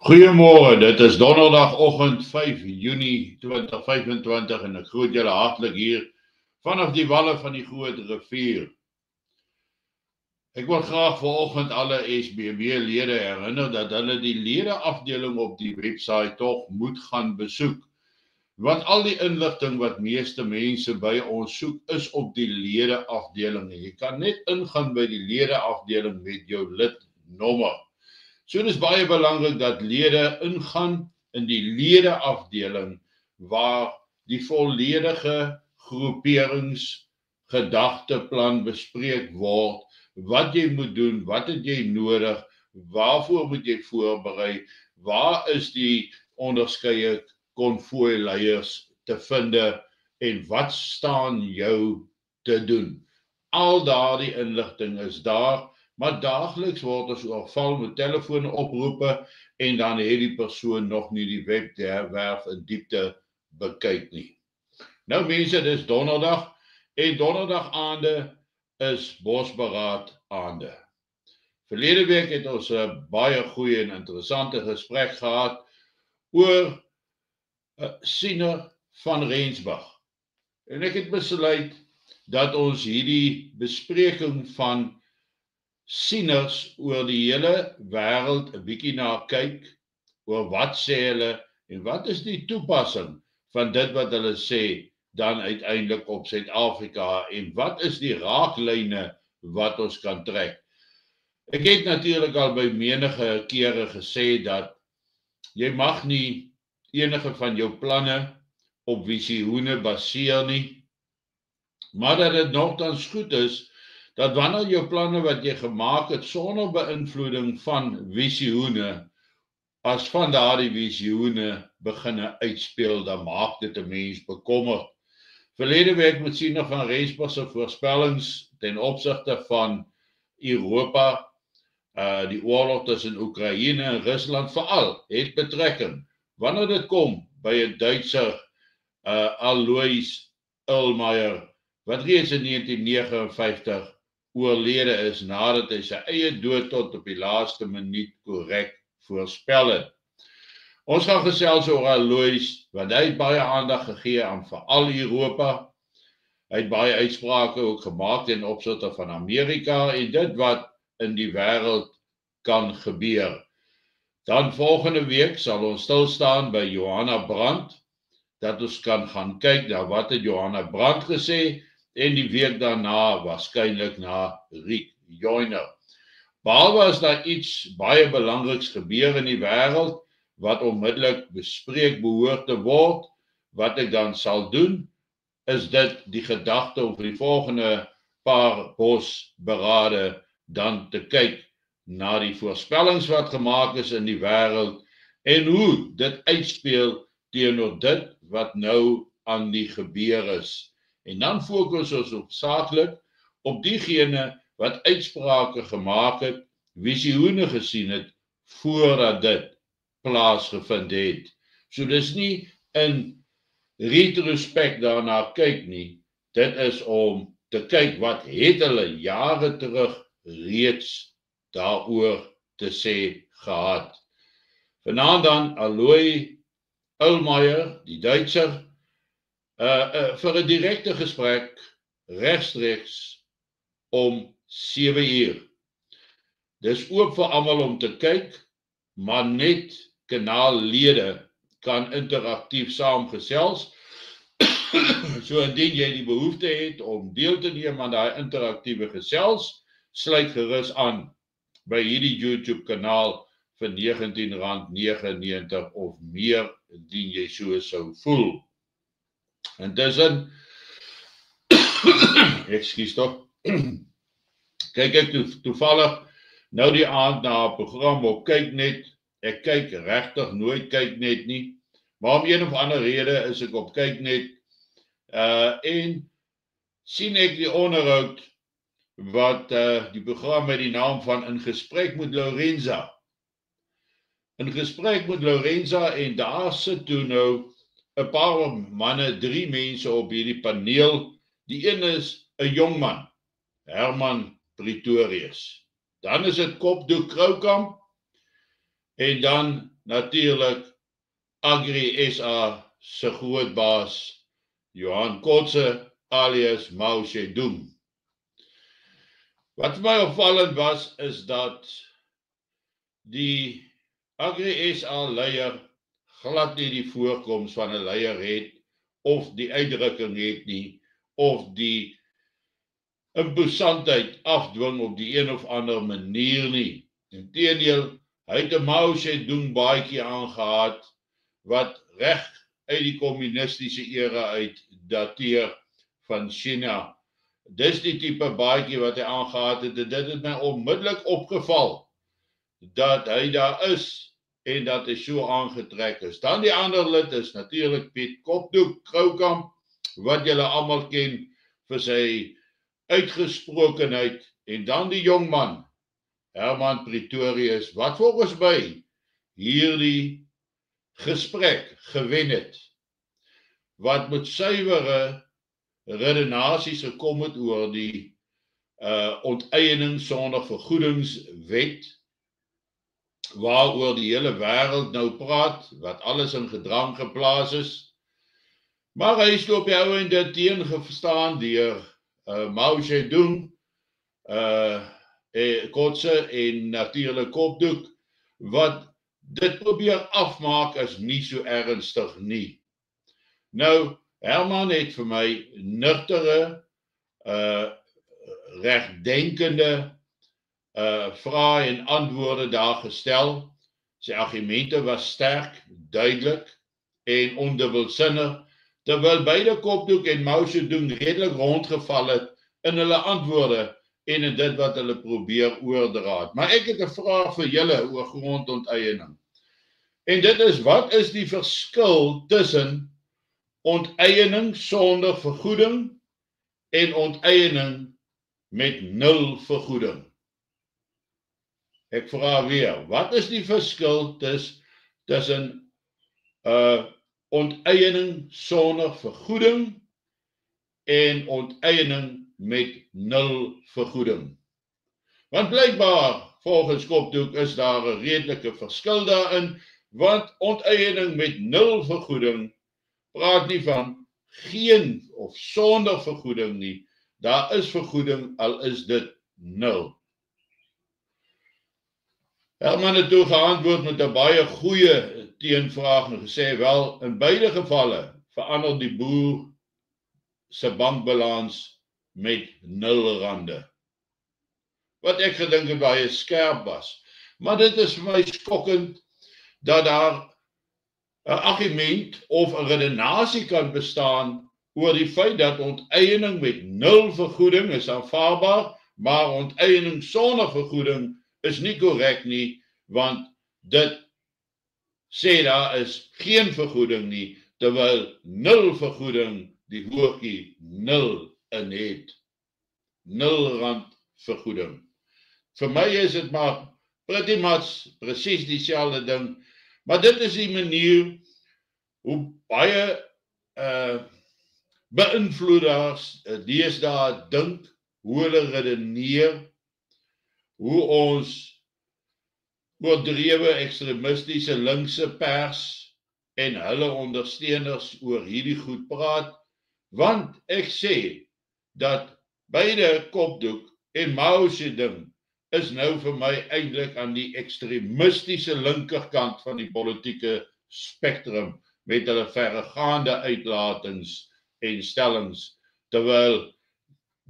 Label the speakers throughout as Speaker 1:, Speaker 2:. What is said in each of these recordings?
Speaker 1: Goeiemôre, dit is donderdagoggend 5 Junie 2025 en ek groet julle hartlik hier vanaf die walle van die Groot Rivier. Ek wil graag vanoggend alle SBB-lede herinner dat hulle die ledeafdeling op die webwerf tog moet gaan besoek. Want al die inligting wat meeste mense by ons soek is op die ledeafdeling. Jy kan net ingaan by die ledeafdeling met jou lidnommer. So dis baie belangrik dat lede ingaan in die ledeafdeling waar die volledige groeperingsgedachteplan bespreek word, wat jy moet doen, wat het jy nodig, waarvoor moet jy voorberei, waar is die onderskeie konvooileiers te finde en wat staan jou te doen. Al daardie inligting is daar, maar daagliks word ons oorval met telefoonoproepe en dan het die persoon nog nie die webwerf in diepte bekyk nie. Nou mense, dis donderdag en donderdag aande is bosberaad aande. Verlede week het ons 'n baie goeie en interessante gesprek gehad oor Siener van Rensburg. En ek het besluit dat ons hierdie bespreking van sieners oor die hele wêreld 'n bietjie na kyk, oor wat sê hulle en wat is die toepassing van dit wat hulle sê dan uiteindelik op Suid-Afrika en wat is die raaklyne wat ons kan trek. Ek het natuurlik al by menige kere gesê dat jy mag nie enige van jou planne op visioene baseer nie, maar dat dit nogtans goed is dat wanneer jou planne wat jy gemaak het sonder beïnvloeding van visioene, as van daardie visioene beginne uitspeel, dan maak dit 'n mens bekommerd. Verlede week met Siener van Rensburg se voorspellings ten opsigte van Europa, die oorlog tussen Oekraïne en Rusland veral, het betrekking. Wanneer dit kom by 'n Duitser, Alois Ullmeyer, wat reeds in 1959 oorlede is nadat hy sy eie dood tot op die laaste minuut korrek voorspel het. Ons gaan gesels oor Alois, want hy het baie aandag gegee aan veral Europa. Hy het baie uitsprake ook gemaak ten opsigte van Amerika en dit wat in die wêreld kan gebeur. Dan volgende week sal ons stil staan by Johanna Brandt, dat ons kan gaan kyk na wat het Johanna Brandt gesê en die week daarna waarskynlik na Riek Joyner. Behalwe as daar iets baie belangriks gebeur in die wêreld wat onmiddellik bespreek behoort te word, wat ek dan sal doen, is dit die gedagte om vir die volgende paar bosberade dan te kyk na die voorspellings wat gemaak is in die wêreld en hoe dit uitspeel teenoor dit wat nou aan die gebeur is. En dan fokus ons hoofsaaklik op diegene wat uitsprake gemaak het, visioene gesien het voordat dit plaasgevind het. So dis nie in retrospect daarna kyk nie, dit is om te kyk wat het hulle jare terug reeds daaroor te sê gehad. Vanaand dan Alois Ullmeyer, die Duitser, vir 'n direkte gesprek regstreeks om 7 uur. Dis oop vir almal om te kyk, maar net kanaallede kan interaktief saamgesels. So indien jy die behoefte het om deel te neem aan daai interaktiewe gesels, sluit gerus aan by hierdie YouTube kanaal vir R19.99 of meer indien jy so sou voel. Intussen, ekskuus tog, kyk ek toevallig nou die aand na 'n program op Kyknet. Ek kyk regtig nooit Kyknet nie, maar om een of ander rede is ek op Kyknet en sien ek die onderhoud wat die program met die naam van In Gesprek met Lourenza. In Gesprek met Lourenza en daar sit toe nou 'n paar manne, 3 mense op hierdie paneel. Die een is 'n jong man, Herman Pretorius. Dan is dit Kopdoek Kroukamp en dan natuurlik Agri SA se groot baas Johan Kotze alias Mao Zedong. Wat vir my opvallend was, is dat die Agri SA leier glad nie die voorkoms van 'n leier het, of die uitdrukking het nie, of die imposantheid afdwing op die een of ander manier nie. Inteendeel, hy het 'n Mao Zedong baadjie aangehad, wat reg uit die kommunistiese era uit dateer van China. Dis die tipe baadjie wat hy aangehad het, en dit het my onmiddellik opgeval, dat hy daar is, en dat hy so aangetrek is. Dan die ander lid is natuurlik Piet Kopdoek Kroukamp, wat julle almal ken vir sy uitgesprokenheid, en dan die jong man, Herman Pretorius, wat volgens my hierdie gesprek gewen het, wat met suiwere redenasies gekom het oor die onteiening sonder vergoedingswet, waaroor die hele wêreld nou praat, wat alles in gedrang geplaas is. Maar hy is op die ou en dit teengestaan deur Mao Zedong, Kotze en natuurlik Kopdoek, wat dit probeer afmaak as nie so ernstig nie. Nou, Herman het vir my nugtere, regdenkende vrae en antwoorde daar gestel. Sy argumente was sterk, duidelik en ondubbelsinnig, terwyl beide Kopdoek en Mao Zedong redelik rondgeval het in hulle antwoorde en in dit wat hulle probeer oordra. Maar ek het 'n vraag vir julle oor grondonteiening. En dit is, wat is die verskil tussen onteiening sonder vergoeding en onteiening met 0 vergoeding? Ek vra weer, wat is die verskil tussen onteiening sonder vergoeding en onteiening met 0 vergoeding? Want blykbaar, volgens Kopdoek, is daar 'n redelike verskil daarin, want onteiening met 0 vergoeding praat nie van geen of sonder vergoeding nie. Daar is vergoeding, al is dit 0. Herman het toe geantwoord met 'n baie goeie teenvraag en gesê, wel, in beide gevalle verander die boer se bankbalans met 0 rande. Wat ek gedink het baie skerp was. Maar dit is vir my skokkend dat daar 'n argument of 'n redenasie kan bestaan oor die feit dat onteiening met 0 vergoeding is aanvaarbaar, maar onteiening sonder vergoeding is nie korrek nie, want dit sê daar is geen vergoeding nie, terwyl 0 vergoeding die woordjie 0 in het. 0 rand vergoeding. Vir my is dit maar pretty much presies dieselfde ding, maar dit is die manier hoe baie beïnvloeders deesdae dink, hoe hulle redeneer, hoe ons oordrewe ekstremistiese linkse pers en hulle ondersteuners oor hierdie goed praat, want ek sê dat beide Kopdoek en Mao Zedong is nou vir my eintlik aan die ekstremistiese linkerkant van die politieke spektrum, met hulle verregaande uitlatings en stellings, terwyl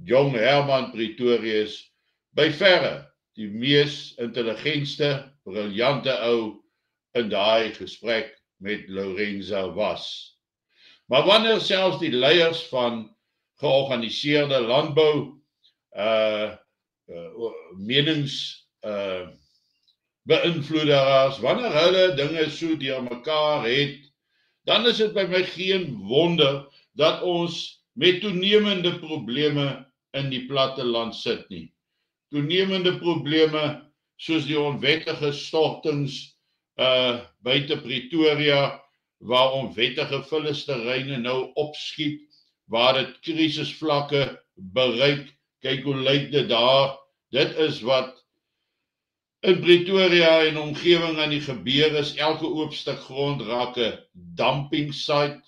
Speaker 1: jong Herman Pretorius by verre die mees intelligentste, briljante ou in daai gesprek met Lorenza was. Maar wanneer selfs die leiers van georganiseerde landbou beïnvloederaars, wanneer hulle dinge so deur mekaar het, dan is dit by my geen wonder dat ons met toenemende probleme in die platteland sit nie. Toenemende probleme soos die onwettige stortings buite Pretoria, waar onwettige vullisterreine nou opskiet, waar dit krisisvlakke bereik. Kyk hoe lyk dit daar. Dit is wat In Pretoria en omgewing aan die gebeur is elke oop stuk grond raak 'n dumping site.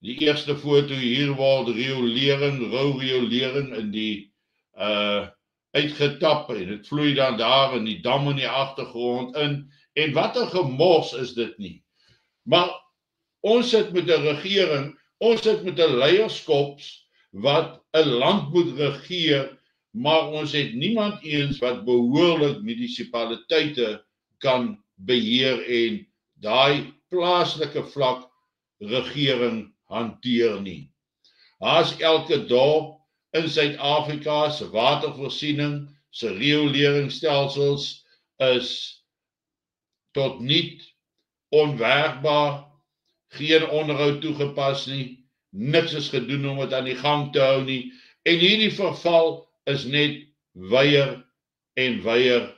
Speaker 1: Die eerste foto hier word rou riolering in die uitgetap en dit vloei dan daar in die dam in die agtergrond in. En wat 'n gemors is dit nie. Maar ons sit met 'n regering, ons sit met 'n leierskops wat 'n land moet regeer, maar ons het niemand eens wat behoorlik munisipaliteite kan beheer en daai plaaslike vlak regering hanteer nie. Haas elke dorp in Suid-Afrika se watervoorsiening, se rioleringsstelsels is tot niet onwerkbaar, geen onderhoud toegepas nie, niks is gedoen om dit aan die gang te hou nie, en hierdie verval is net weier en weier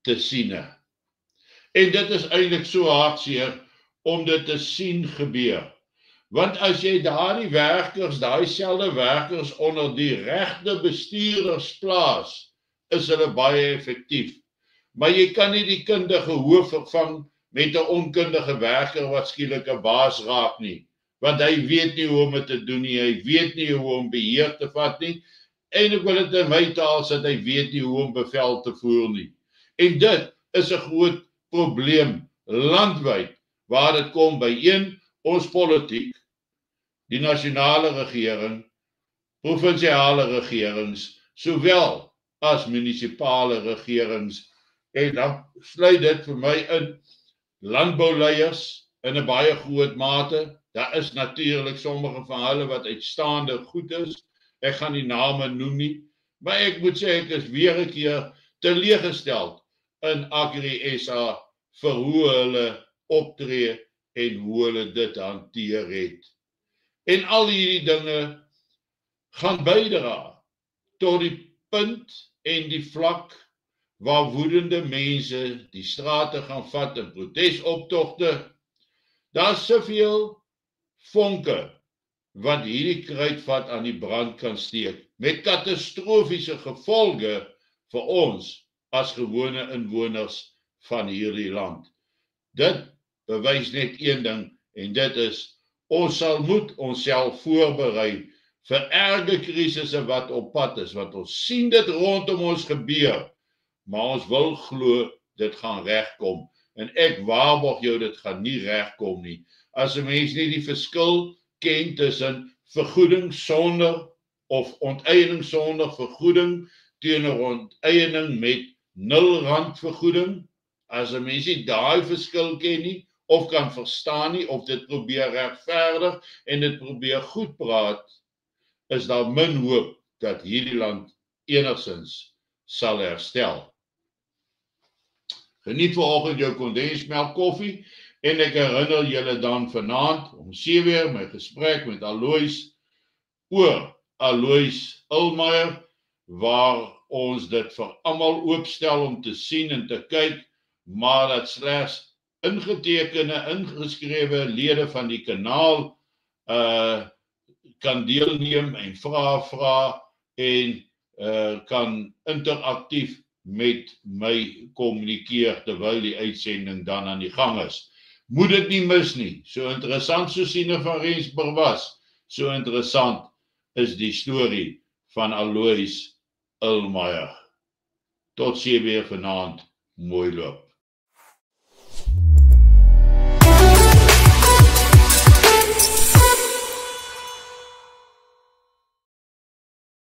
Speaker 1: te sien. En dit is eintlik so hartseer om dit te sien gebeur. Want as jy daai selfde werkers onder die regte bestuurders plaas, is hulle baie effektief. Maar jy kan nie die kundige hoof vervang met 'n onkundige werker wat skielik 'n baas raak nie, want hy weet nie hoe om dit te doen nie, hy weet nie hoe om beheer te vat nie, en ek wil dit in my taal sê, hy weet nie hoe om bevel te voer nie. En dit is 'n groot probleem landwyd, waar dit kom by ons politiek, die nasionale regering, provinsiale regerings, sowel as munisipale regerings, en dan sluit dit vir my in landbouleiers in 'n baie groot mate. Daar is natuurlik sommige van hulle wat uitstaande goed is, ek gaan die name noem nie, maar ek moet sê ek is weer 'n keer teleurgestel in Agri SA vir hoe hulle optree en hoe hulle dit hanteer het. En al hierdie dinge gaan bydra tot die punt en die vlak waar woedende mense die strate gaan vat in protesoptogte. Daar's soveel vonke wat hierdie kruitvat aan die brand kan steek, met katastrofiese gevolge vir ons as gewone inwoners van hierdie land. Dit bewys net een ding, en dit is, ons sal moet onsself voorberei vir erge krisisse wat op pad is, want ons sien dit rondom ons gebeur, maar ons wil glo dit gaan regkom, en ek waarborg jou dit gaan nie regkom nie, as 'n mens nie die verskil ken tussen vergoeding sonder of onteiening sonder vergoeding teenoor onteiening met R0 vergoeding, as 'n mens nie daai verskil ken nie, of kan verstaan nie, of dit probeer regverdig en dit probeer goed praat, is daar min hoop dat hierdie land enigstens sal herstel. Geniet vanoggend jou kondensmelk koffie, en ek herinner julle dan vanaand om 7:00 my gesprek met Alois oor Alois Ulmaier, waar ons dit vir almal oopstel om te sien en te kyk, maar dat slegs ingetekende, ingeskrewe lede van die kanaal kan deelneem en vra en kan interaktief met my kommunikeer terwyl die uitsending dan aan die gang is. Moet dit nie mis nie. So interessant so Siene van Rensburg was, so interessant is die storie van Alois Ulmaier. Tot 7:00 vanaand, mooi loop.